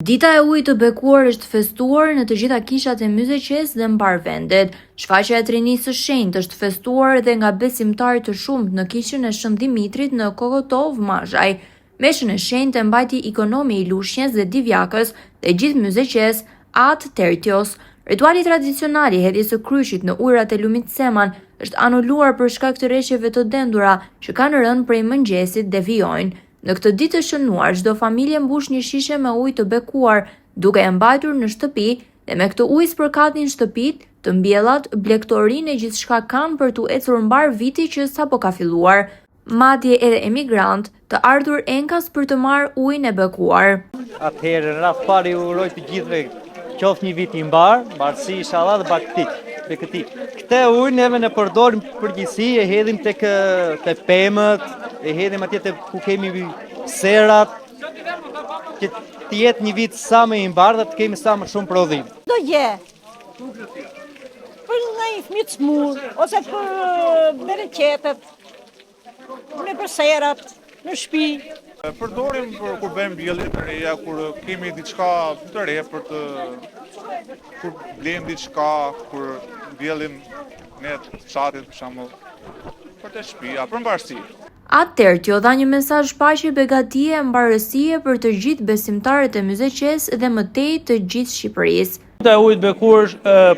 Dita e ujit të bekuar është festuar në të gjitha kishat e Myzeqes dhe mbar vendet. Shfaqja e Trinisë së Shenjtë është festuar edhe nga besimtarë të shumtë në kishën e Shën Dimitrit në Kokotov, Mazhaj. Meshën e shenjtë e mbajti ikonomi i Lushnjës dhe Divjakës dhe gjithë Myzeqes, atë Tertios. Rituali tradicional i hedhjes së kryqit në ujërat e lumit Seman është anuluar për shkak të rreshjeve të dendura që kanë rënë prej mëngjesit dhe vijojnë. Në këtë ditë të shënuar, çdo familje mbush një shishe me ujë të bekuar, duke e mbajtur në shtëpi dhe me këtë ujë spërkatin shtëpitë, të mbjellat, blegtorinë e gjithçka kanë për t'u ecur mbar viti që sapo ka filluar. Madje edhe emigrant të ardhur enkas për të marrë ujin e bekuar. Atëherë, në rast pari uroj të gjithëve qoftë një vit i mbarësi inshallah dhe baktik. Këtë ujë neve ne përdorim përgjithësi, e hedhim tek pemët, e hedhim atje te ku kemi serat, që të jetë një vit sa më i mbarë dhe të kemi sa më shumë prodhim. Do je për një fëmijë të smur, ose për bereqetet, për serat, në shtëpi. Përdorim kur bëjmë bjellin e reja, kur kemi diçka të re kur blejmë diçka, kur bjellim ne fshatit për shembull, për të shtëpia, për mbarësi. Tertio dha një mesazh paqe, begatie e mbarësie për të gjithë besimtarët e Myzeqes dhe më tej të gjithë Shqipërisë. Dita e ujit bekuar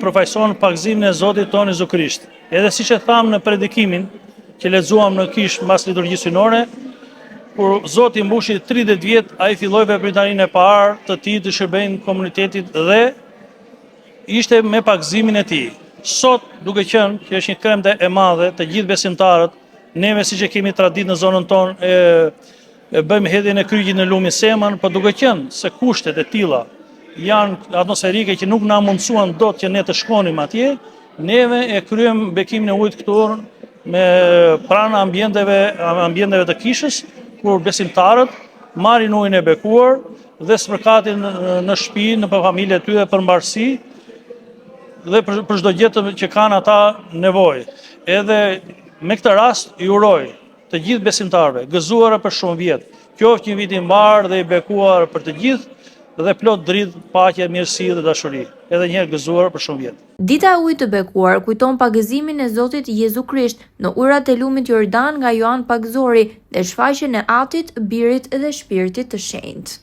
përfaqëson pagëzimin e Zotit tonë Jezu Krisht. Edhe siç e thamë në predikimin që lexuam në kishë mbas liturgjisë synore, kur Zoti mbushi 30 vjet, ai filloi veprimtarinë e parë të tij të shërbejnë komunitetit dhe ishte me pagëzimin e tij. Sot, duke qenë që është një kremte e madhe të gjithë besimtarët, neve siç e kemi traditë në zonën tonë e bëjmë hedhjen e kryqit në lumin Seman, por duke qenë se kushtet e tilla janë atmosferike që nuk na mundsuan dot që ne të shkonim atje, neve e kryem bekimin e ujit këtu me pranë ambienteve të kishës, kur besimtarët marrin ujin e bekuar dhe spërkatin në shtëpi, në familje të tyre për mbarësi dhe për çdo gjë që kanë ata nevojë. Edhe me këtë rast i uroj të gjithë besimtarëve, gëzuara për shumë vjet, qoftë një vit i mbarë dhe i bekuar për të gjithë dhe plot dritë, paqe, mirësi dhe dashuri. Edhe një herë gëzuar për shumë vjet. Dita e ujit të bekuar kujton pagëzimin e Zotit Jezu Krisht në ujërat e lumit Jordan nga Joan Pagëzori dhe shfaqjen e Atit, Birit dhe Shpirtit të Shenjtë.